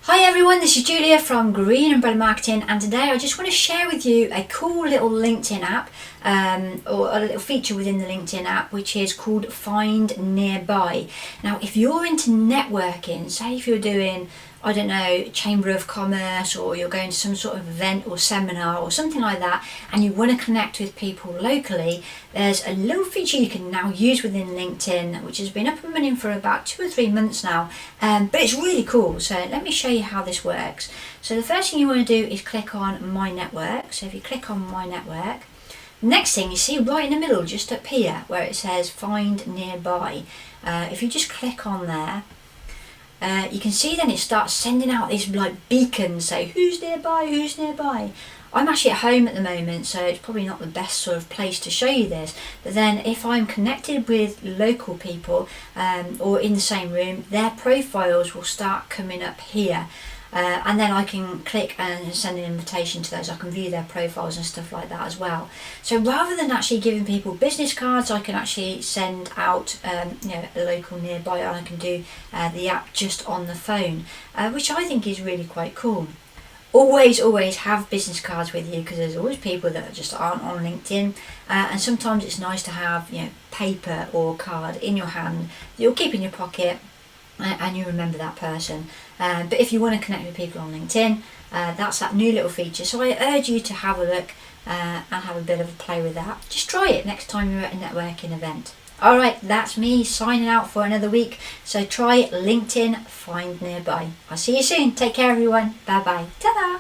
Hi everyone, this is Julia from Green Umbrella Marketing, and today I just want to share with you a cool little LinkedIn app or a little feature within the LinkedIn app which is called Find Nearby. Now if you're into networking, say if you're doing, I don't know, Chamber of Commerce, or you're going to some sort of event or seminar or something like that, and you want to connect with people locally, there's a little feature you can now use within LinkedIn which has been up and running for about 2 or 3 months now, but it's really cool. So let me show you how this works. So the first thing you want to do is click on My Network. So if you click on My Network, next thing you see right in the middle, just up here where it says Find Nearby, if you just click on there, you can see then it starts sending out these like beacons, say who's nearby, who's nearby. I'm actually at home at the moment, so it's probably not the best sort of place to show you this, but then if I'm connected with local people or in the same room, their profiles will start coming up here. And then I can click and send an invitation to those. I can view their profiles and stuff like that as well. So rather than actually giving people business cards, I can actually send out a local nearby, and I can do the app just on the phone, which I think is really quite cool. Always have business cards with you, because there's always people that just aren't on LinkedIn, and sometimes it's nice to have paper or card in your hand that you'll keep in your pocket and you remember that person. But if you want to connect with people on LinkedIn, that's that new little feature. So I urge you to have a look and have a bit of a play with that. Just try it next time you're at a networking event. Alright, that's me signing out for another week. So try LinkedIn Find Nearby. I'll see you soon. Take care everyone. Bye bye. Ta-da!